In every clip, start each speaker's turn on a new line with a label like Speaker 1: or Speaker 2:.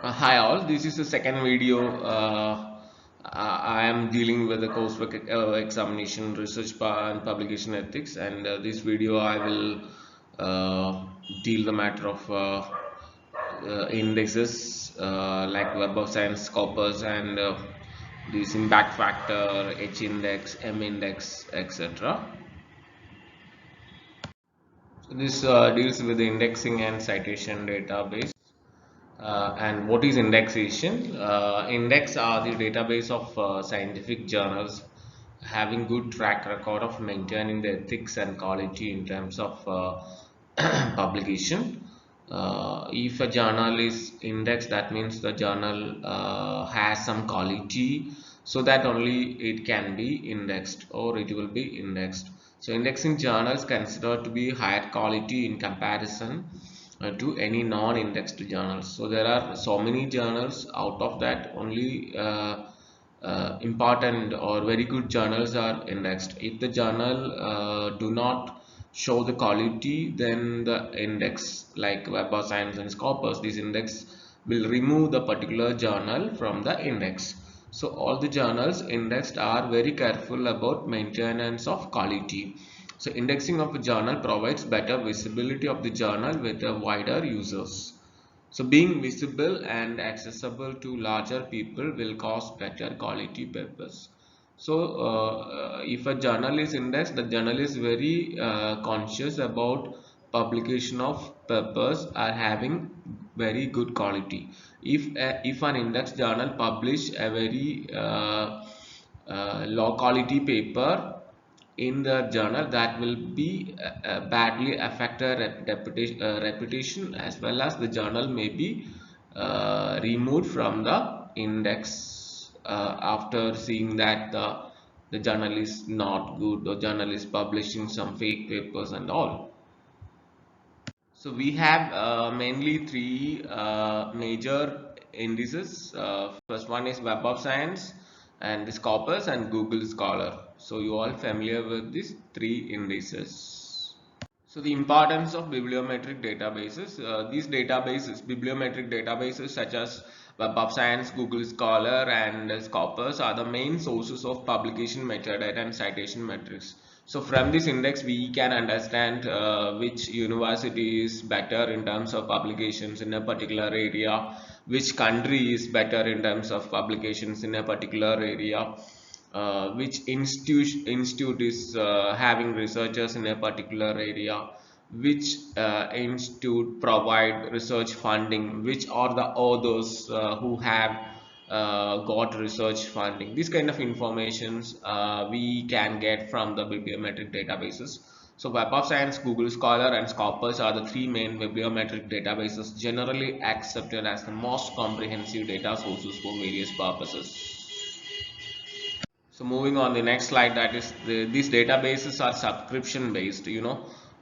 Speaker 1: Hi all, this is the second video. I am dealing with the coursework examination, research and publication ethics, and this video I will deal the matter of indexes like Web of Science, corpus, and this impact factor, H index, M index, etc. So this deals with the indexing and citation database. And what is indexation? Index are the database of scientific journals having good track record of maintaining the ethics and quality in terms of publication. If a journal is indexed, that means the journal has some quality, so that only it can be indexed or it will be indexed. So indexing journals considered to be higher quality in comparison to any non-indexed journals. So there are so many journals, out of that only important or very good journals are indexed. If the journal do not show the quality, then the index like Web of Science and Scopus, this index will remove the particular journal from the index. So all the journals indexed are very careful about maintenance of quality. So indexing of a journal provides better visibility of the journal with a wider users. So being visible and accessible to larger people will cause better quality papers. So if a journal is indexed, the journal is very conscious about publication of papers are having very good quality. If an index journal publish a very low quality paper in the journal, that will be badly affect a reputation, as well as the journal may be removed from the index after seeing that the journal is not good, the journal is publishing some fake papers and all. So we have mainly three major indices. First one is Web of Science, and this Scopus and Google Scholar. So you all familiar with these three indices. So the importance of bibliometric databases. These databases, bibliometric databases such as Web of Science, Google Scholar, and Scopus are the main sources of publication metadata and citation metrics. So from this index, we can understand which university is better in terms of publications in a particular area, which country is better in terms of publications in a particular area, which institute is having researchers in a particular area, which institute provide research funding, which are the authors who have got research funding. This kind of informations we can get from the bibliometric databases. So Web of Science, Google Scholar, and Scopus are the three main bibliometric databases generally accepted as the most comprehensive data sources for various purposes. So moving on the next slide, that is these databases are subscription based.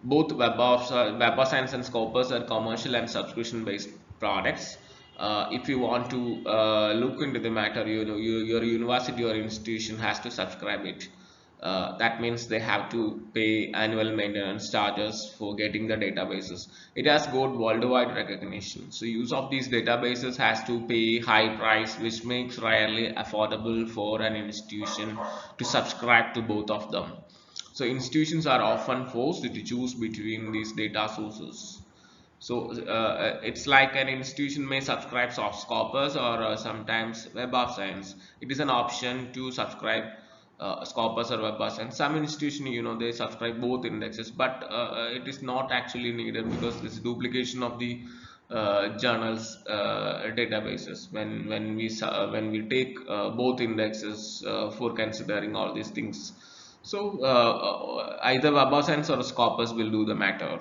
Speaker 1: Both Web of Science and Scopus are commercial and subscription based products. If you want to look into the matter, your university or institution has to subscribe it. That means they have to pay annual maintenance charges for getting the databases. It has got worldwide recognition. So use of these databases has to pay high price, which makes rarely affordable for an institution to subscribe to both of them. So institutions are often forced to choose between these data sources. So it's like an institution may subscribe soft Scopus or sometimes Web of Science. It is an option to subscribe Scopus or Web of Science. Some institution, they subscribe both indexes, but it is not actually needed because this duplication of the journals databases when we take both indexes for considering all these things. So either Web of Science or Scopus will do the matter.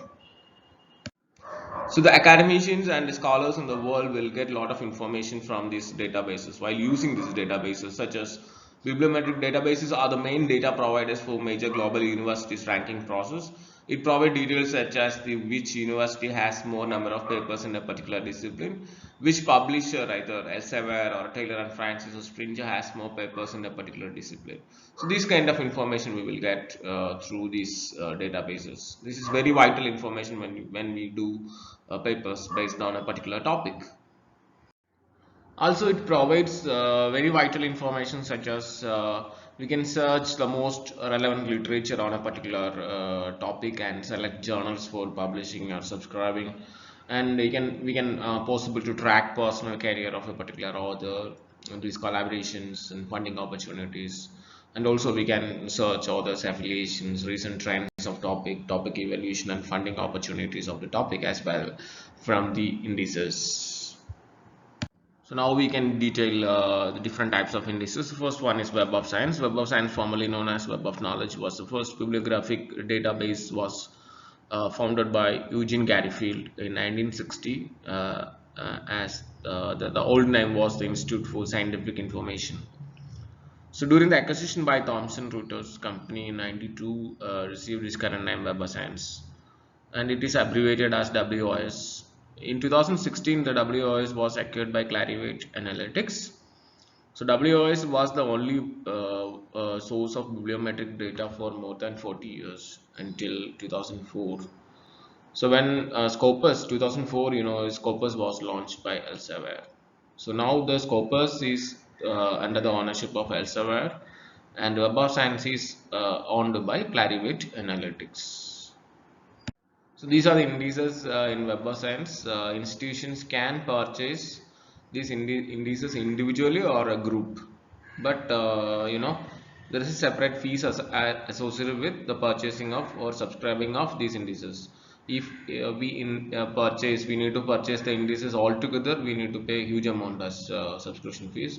Speaker 1: So the academicians and the scholars in the world will get a lot of information from these databases while using these databases, such as bibliometric databases are the main data providers for major global universities ranking process. It provides details such as which university has more number of papers in a particular discipline, which publisher either Elsevier or Taylor and Francis or Springer has more papers in a particular discipline. So this kind of information we will get through these databases. This is very vital information when we do papers based on a particular topic. Also, it provides very vital information such as we can search the most relevant literature on a particular topic and select journals for publishing or subscribing, and we can possible to track personal career of a particular author, these collaborations and funding opportunities, and also we can search authors affiliations, recent trends of topic evaluation and funding opportunities of the topic as well from the indices. So now we can detail the different types of indices. The first one is Web of Science. Web of Science, formerly known as Web of Knowledge, was the first bibliographic database. Was founded by Eugene Garfield in 1960. As the old name was the Institute for Scientific Information. So during the acquisition by Thomson Reuters Company in 92, received its current name Web of Science, and it is abbreviated as WOS. In 2016, the WOS was acquired by Clarivate Analytics. So WOS was the only source of bibliometric data for more than 40 years until 2004. So when Scopus 2004, Scopus was launched by Elsevier. So now the Scopus is under the ownership of Elsevier, and Web of Science is owned by Clarivate Analytics. So these are the indices in Web of Science. Institutions can purchase these indices individually or a group, but there is a separate fees associated with the purchasing of or subscribing of these indices. If we need to purchase the indices all together, we need to pay a huge amount as subscription fees.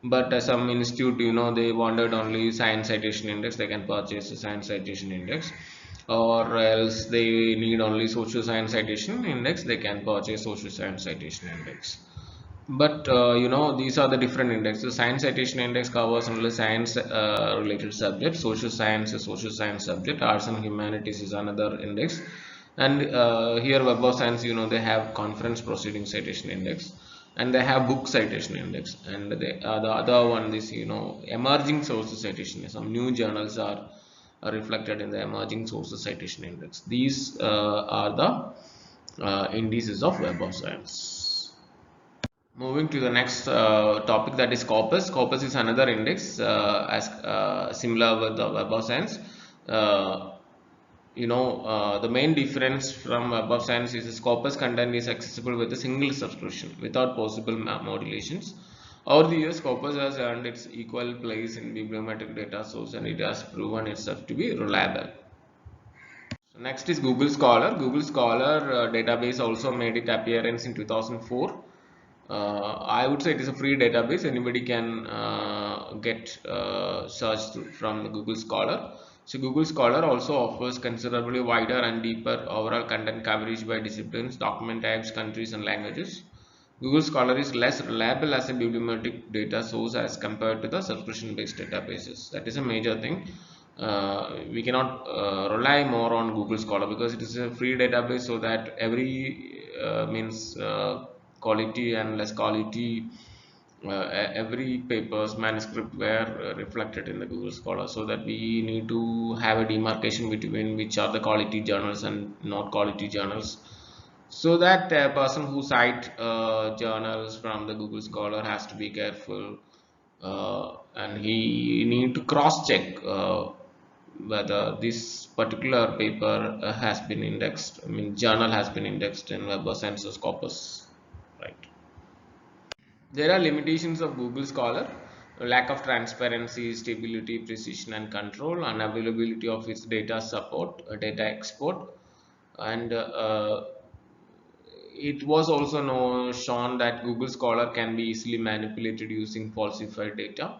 Speaker 1: But some institute, they wanted only science citation index, they can purchase the science citation index, or else they need only social science citation index, they can purchase social science citation index. But these are the different indexes. Science citation index covers only science related subjects. Social science is social science subject. Arts and humanities is another index. And here Web of Science, they have conference proceeding citation index, and they have book citation index, and the other one is emerging sources citation. Some new journals are reflected in the emerging sources citation index. These are the indices of Web of Science. Moving to the next topic, that is Corpus. Corpus is another index as similar with the Web of Science. The main difference from Web of Science is Corpus content is accessible with a single subscription without possible modulations. Over the years, Corpus has earned its equal place in bibliometric data source, and it has proven itself to be reliable. So next is Google Scholar. Google Scholar database also made its appearance in 2004. I would say it is a free database. Anybody can get search from the Google Scholar. So Google Scholar also offers considerably wider and deeper overall content coverage by disciplines, document types, countries, and languages. Google Scholar is less reliable as a bibliometric data source as compared to the subscription-based databases. That is a major thing. We cannot rely more on Google Scholar because it is a free database, so that every means quality and less quality, every paper's manuscript were reflected in the Google Scholar, so that we need to have a demarcation between which are the quality journals and not quality journals, so that a person who cite journals from the Google Scholar has to be careful, and he need to cross check whether this particular paper has been indexed, journal has been indexed in Web of Science Corpus, right? There are limitations of Google Scholar: lack of transparency, stability, precision, and control, unavailability of its data support, data export, and it was also shown that Google Scholar can be easily manipulated using falsified data.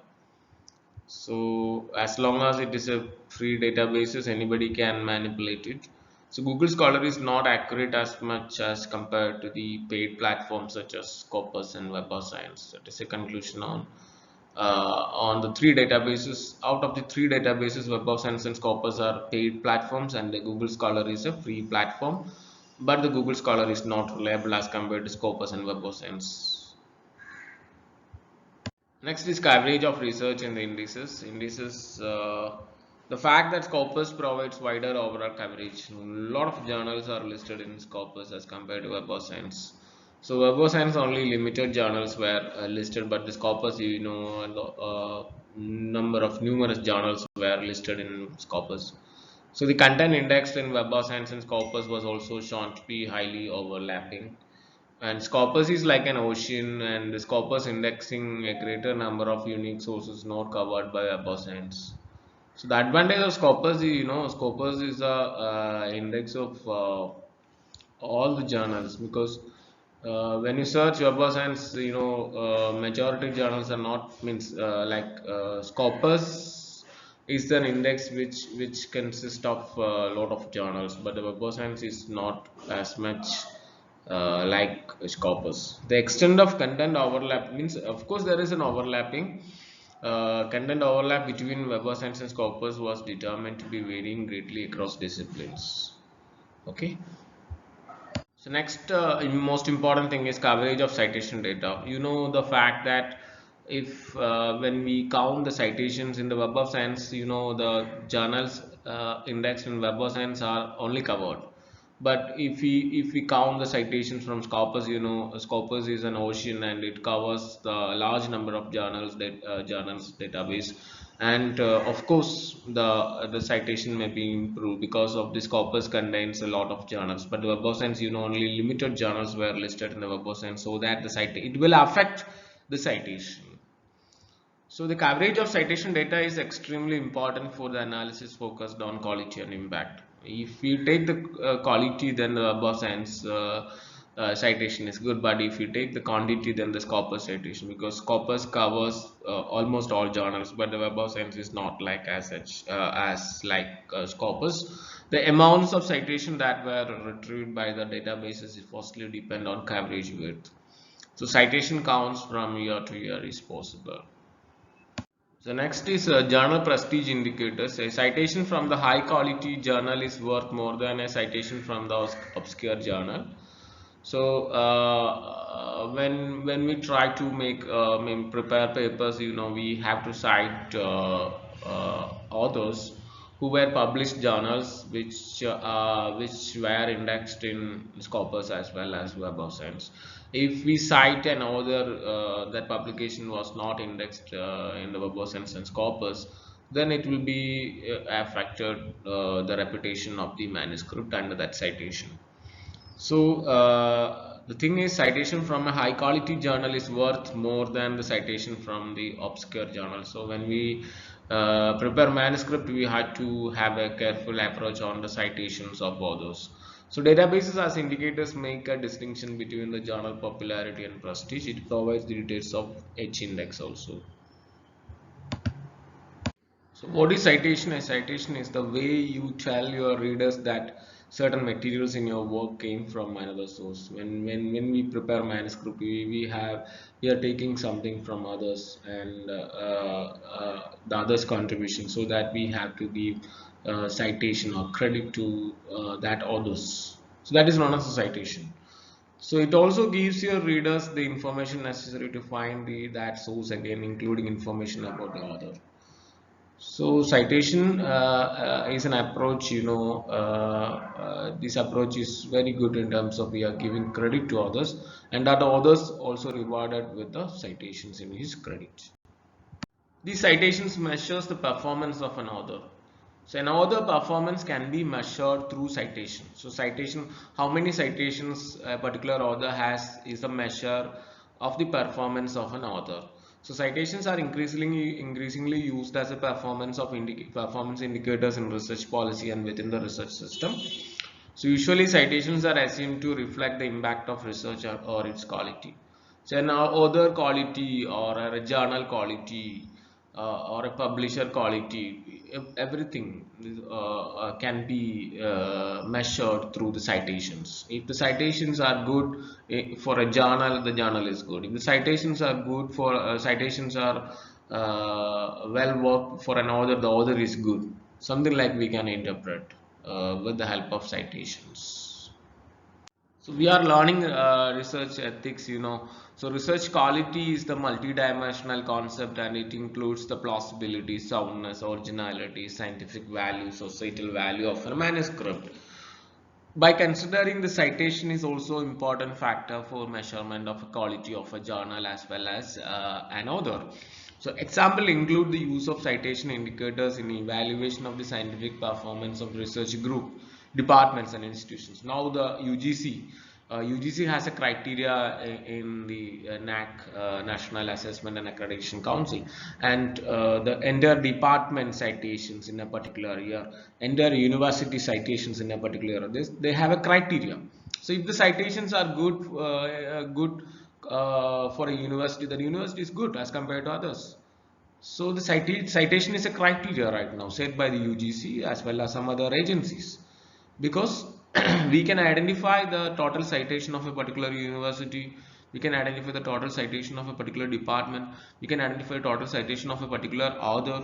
Speaker 1: So as long as it is a free databases, anybody can manipulate it. So Google Scholar is not accurate as much as compared to the paid platforms such as Scopus and Web of Science. That is a conclusion on the three databases. Out of the three databases, Web of Science and Scopus are paid platforms, and the Google Scholar is a free platform. But the Google Scholar is not reliable as compared to Scopus and Web of Science. Next is coverage of research in the indices. The fact that Scopus provides wider overall coverage. A lot of journals are listed in Scopus as compared to Web of Science. So Web of Science only limited journals were listed, but the Scopus, number of numerous journals were listed in Scopus. So the content indexed in Web of Science and Scopus was also shown to be highly overlapping. And Scopus is like an ocean, and the Scopus indexing a greater number of unique sources not covered by Web of Science. So the advantage of Scopus, Scopus is a index of all the journals, because when you search Web of Science, majority journals are not means Scopus is an index which consists of a lot of journals, but the Web of Science is not as much like Scopus. The extent of content overlap means, of course, there is an overlapping. Content overlap between Web of Science and Scopus was determined to be varying greatly across disciplines. Okay. So next, most important thing is coverage of citation data. You know the fact that if when we count the citations in the Web of Science, the journals indexed in Web of Science are only covered. But if we count the citations from Scopus, Scopus is an ocean and it covers the large number of journals journals database. And of course the citation may be improved because of this corpus contains a lot of journals, but the Web of Science, only limited journals were listed in the Web of Science, so that it will affect the citation. So the coverage of citation data is extremely important for the analysis focused on quality and impact. If you take the quality, then the Web of Science citation is good, but if you take the quantity, then the Scopus citation, because Scopus covers almost all journals, but the Web of Science is not like as such as like Scopus. The amounts of citation that were retrieved by the databases is firstly depend on coverage width. So citation counts from year to year is possible. So next is journal prestige indicators. A citation from the high quality journal is worth more than a citation from the obscure journal. So when we try to prepare papers, we have to cite authors who were published journals which were indexed in Scopus as well as Web of Science. If we cite an author that publication was not indexed in the Web of Science and Scopus, then it will be affected the reputation of the manuscript under that citation. So the thing is, citation from a high quality journal is worth more than the citation from the obscure journal. So when we prepare manuscript, we had to have a careful approach on the citations of authors. So databases as indicators make a distinction between the journal popularity and prestige. It provides the details of H index also. So what is citation? A citation is the way you tell your readers that certain materials in your work came from another source. When we prepare manuscript, we are taking something from others and the others contribution, so that we have to give citation or credit to that authors. So that is known as a citation. So it also gives your readers the information necessary to find that source again, including information about the author. So citation is an approach, this approach is very good in terms of we are giving credit to others, and that others also rewarded with the citations in his credit. These citations measures the performance of an author. So an author performance can be measured through citation. So citation, how many citations a particular author has is a measure of the performance of an author. So citations are increasingly used as a performance indicators in research policy and within the research system. So usually citations are assumed to reflect the impact of research or its quality. So now author quality or a journal quality or a publisher quality, everything can be measured through the citations. If the citations are good for a journal, the journal is good. If the citations are good for citations are well worked for an author, the author is good. Something like we can interpret with the help of citations. So we are learning research ethics, So research quality is the multidimensional concept, and it includes the plausibility, soundness, originality, scientific value, societal value of a manuscript. By considering the citation is also important factor for measurement of quality of a journal as well as an author. So example include the use of citation indicators in evaluation of the scientific performance of research group, departments and institutions. Now the UGC has a criteria in the NAC, National Assessment and Accreditation Council, and the entire department citations in a particular year, entire university citations in a particular year, they have a criteria. So if the citations are good for a university, the university is good as compared to others. So the citation is a criteria right now set by the UGC as well as some other agencies, because we can identify the total citation of a particular university, we can identify the total citation of a particular department, we can identify total citation of a particular author.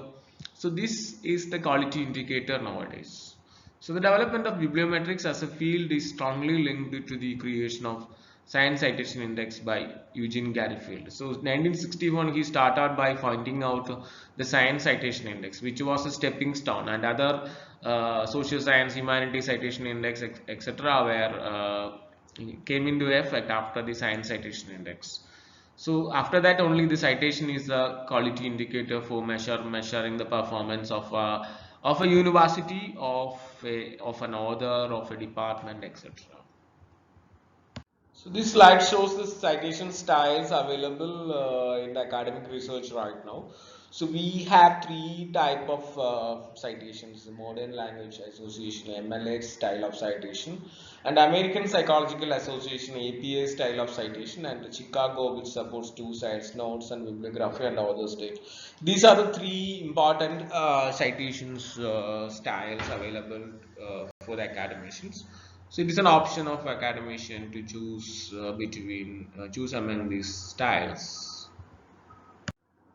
Speaker 1: So this is the quality indicator nowadays. So the development of bibliometrics as a field is strongly linked to the creation of Science Citation Index by Eugene Garfield. So 1961 he started by finding out the Science Citation Index, which was a stepping stone, and other social science, humanity citation index, etc. were came into effect after the Science Citation Index. So after that only the citation is the quality indicator for measuring the performance of a university, of an author, of a department, etc. So this slide shows the citation styles available in the academic research right now. So we have three type of citations: the Modern Language Association (MLA) style of citation, and American Psychological Association (APA) style of citation, and the Chicago, which supports two sides, notes and bibliography and other state. These are the three important citations styles available for the academicians. So it is an option of academician to choose among these styles.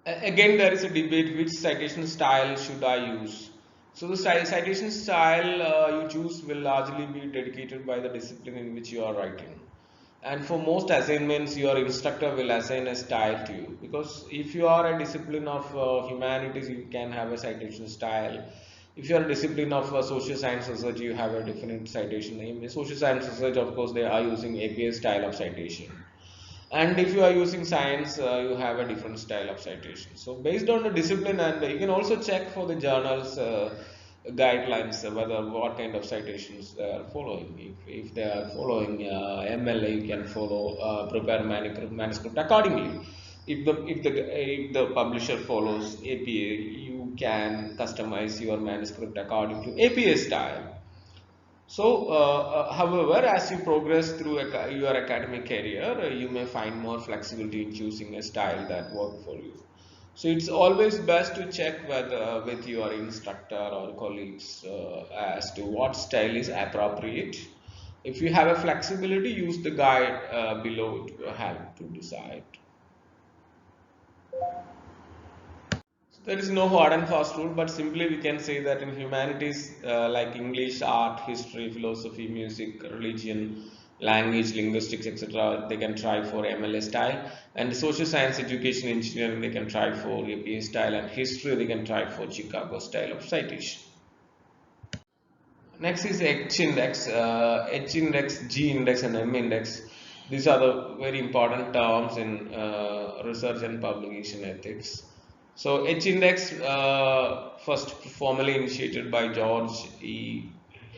Speaker 1: Again, there is a debate which citation style should I use. So the citation style you choose will largely be dedicated by the discipline in which you are writing. And for most assignments, your instructor will assign a style to you, because if you are a discipline of humanities, you can have a citation style. If you are a discipline of social science research, you have a different citation. In social science research, of course, they are using APA style of citation. And if you are using science, you have a different style of citation. So based on the discipline, and you can also check for the journals guidelines, whether what kind of citations they are following. If they are following MLA, you can follow prepare manuscript accordingly. If the publisher follows APA, you can customize your manuscript according to APA style. So, however, as you progress through your academic career, you may find more flexibility in choosing a style that works for you. So, it's always best to check with your instructor or colleagues as to what style is appropriate. If you have a flexibility, use the guide below to help to decide. There is no hard and fast rule, but simply we can say that in humanities like English, art, history, philosophy, music, religion, language, linguistics, etc., they can try for MLA style, and social science, education, engineering, they can try for APA style, and history, they can try for Chicago style of citation. Next is H index, H index, G index, and M index. These are the very important terms in research and publication ethics. So H index first formally initiated by George E.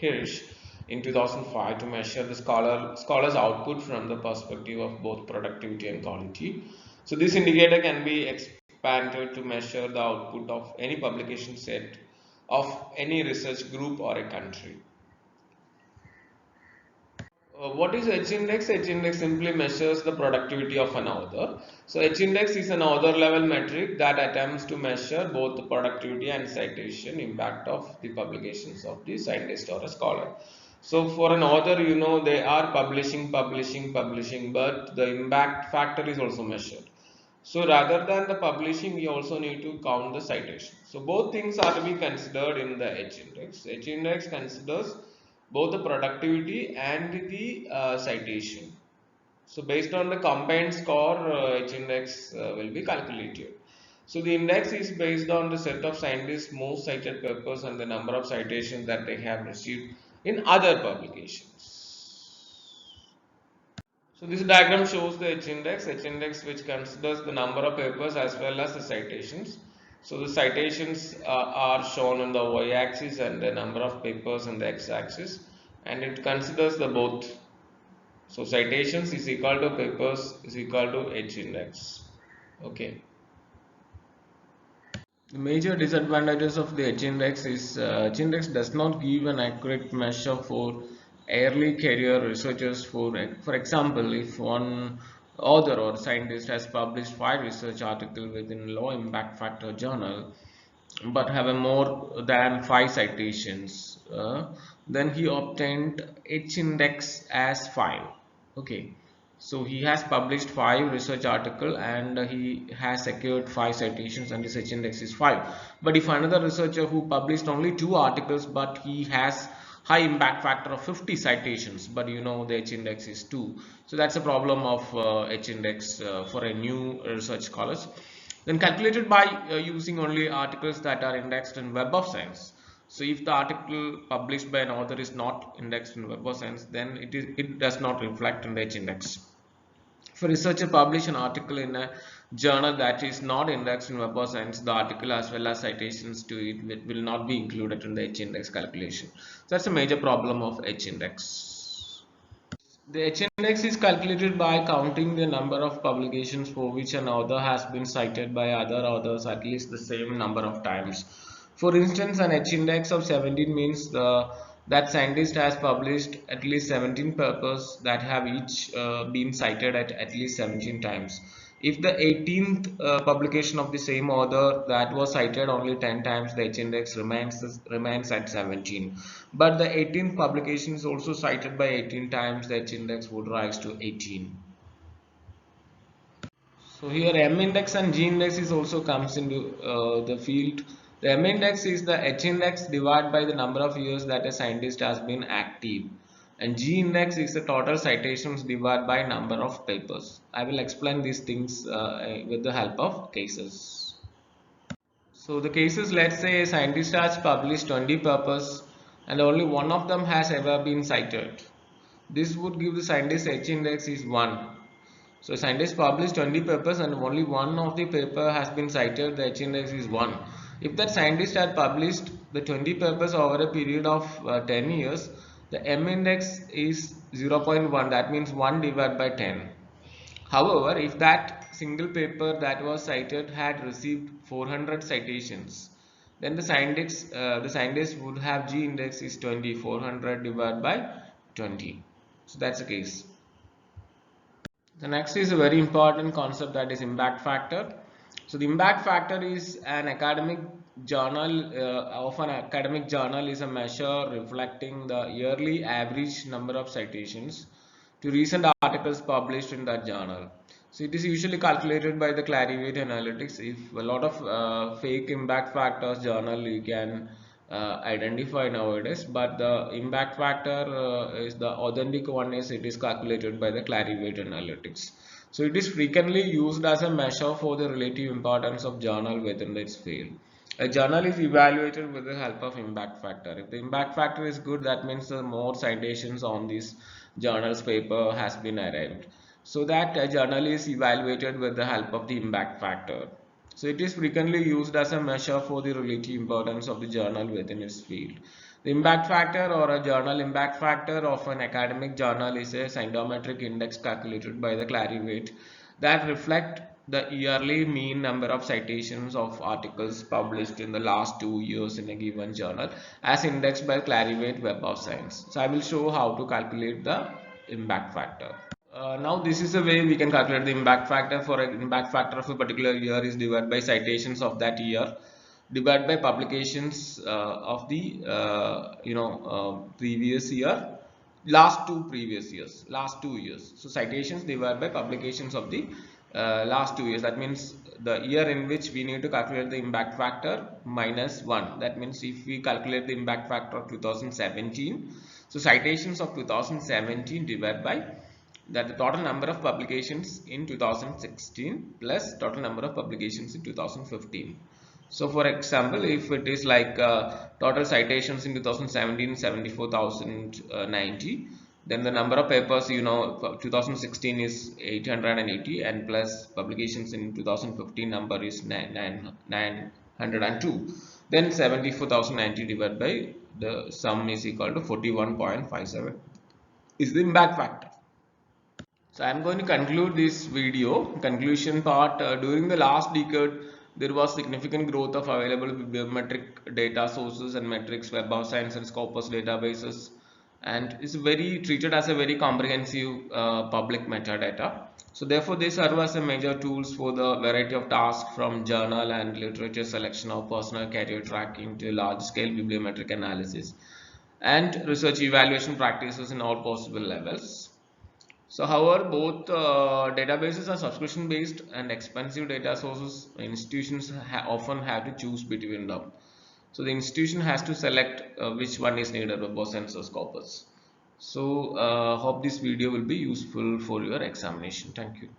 Speaker 1: Hirsch in 2005 to measure the scholars output from the perspective of both productivity and quality. So this indicator can be expanded to measure the output of any publication set of any research group or a country. What is H index? H index simply measures the productivity of an author. So H index is an author level metric that attempts to measure both the productivity and citation impact of the publications of the scientist or a scholar. So for an author, they are publishing, but the impact factor is also measured. So rather than the publishing, we also need to count the citation. So both things are to be considered in the H index. H index considers both the productivity and the citation. So based on the combined score, H index will be calculated. So the index is based on the set of scientists' most cited papers and the number of citations that they have received in other publications. So this diagram shows the H-index which considers the number of papers as well as the citations. So the citations are shown on the y-axis and the number of papers on the x-axis, and it considers the both. So citations is equal to papers is equal to H-index. Okay. The major disadvantages of the H-index is H-index does not give an accurate measure for early career researchers. For example, if one author or scientist has published 5 research articles within low impact factor journal but have a more than 5 citations, then he obtained H-index as 5. Okay. So he has published 5 research article and he has secured 5 citations and his H-index is 5. But if another researcher who published only 2 articles but he has high impact factor of 50 citations, but you know the H-index is 2. So that's a problem of H-index for a new research scholars. Then calculated by using only articles that are indexed in Web of Science. So if the article published by an author is not indexed in Web of Science, then it does not reflect in the H-index. If a researcher publish an article in a journal that is not indexed in Web of Science, the article as well as citations to it will not be included in the H-index calculation. So that's a major problem of H-index. The H-index is calculated by counting the number of publications for which an author has been cited by other authors at least the same number of times. For instance, an H-index of 17 means that scientist has published at least 17 papers that have each been cited at least 17 times. If the 18th publication of the same author that was cited only 10 times, the H-index remains at 17. But the 18th publication is also cited by 18 times, the H-index would rise to 18. So here M-index and G-index is also comes into the field. The M-index is the H-index divided by the number of years that a scientist has been active, and G-index is the total citations divided by number of papers. I will explain these things with the help of cases. So the cases, let's say a scientist has published 20 papers and only one of them has ever been cited. This would give the scientist H-index is 1. So scientists published 20 papers and only one of the paper has been cited, the H-index is 1. If that scientist had published the 20 papers over a period of 10 years, the M-index is 0.1, that means 1 divided by 10. However, if that single paper that was cited had received 400 citations, then the scientist would have G-index is 20, 400 divided by 20. So that's the case. The next is a very important concept, that is impact factor. So the impact factor is an academic journal of an academic journal is a measure reflecting the yearly average number of citations to recent articles published in that journal. So it is usually calculated by the Clarivate analytics. If a lot of fake impact factors journal you can identify nowadays, but the impact factor is the authentic one, is it is calculated by the Clarivate analytics. So it is frequently used as a measure for the relative importance of journal within its field. A journal is evaluated with the help of impact factor. If the impact factor is good, that means the more citations on this journal's paper has been arrived. So that a journal is evaluated with the help of the impact factor. So it is frequently used as a measure for the relative importance of the journal within its field. The impact factor or a journal impact factor of an academic journal is a scientometric index calculated by the Clarivate that reflect the yearly mean number of citations of articles published in the last 2 years in a given journal as indexed by Clarivate Web of Science. So I will show how to calculate the impact factor. Now this is a way we can calculate the impact factor. For an impact factor of a particular year is divided by citations of that year divided by publications of the previous year, last 2 years. So citations divided by publications of the last 2 years. That means the year in which we need to calculate the impact factor minus 1. That means if we calculate the impact factor of 2017, so citations of 2017 divided by that the total number of publications in 2016 plus total number of publications in 2015. So for example, if it is like total citations in 2017 74,090, then the number of papers, for 2016 is 880, and plus publications in 2015 number is 902. Then 74,090 divided by the sum is equal to 41.57 is the impact factor. So I am going to conclude this video. Conclusion part, during the last decade, there was significant growth of available bibliometric data sources and metrics, Web of Science and Scopus databases, and is very treated as a very comprehensive public metadata. So therefore, they serve as a major tools for the variety of tasks, from journal and literature selection of personal career tracking to large-scale bibliometric analysis and research evaluation practices in all possible levels. So, however, both databases are subscription based and expensive data sources. Institutions often have to choose between them. So, the institution has to select which one is needed, Web Census Corpus. So, hope this video will be useful for your examination. Thank you.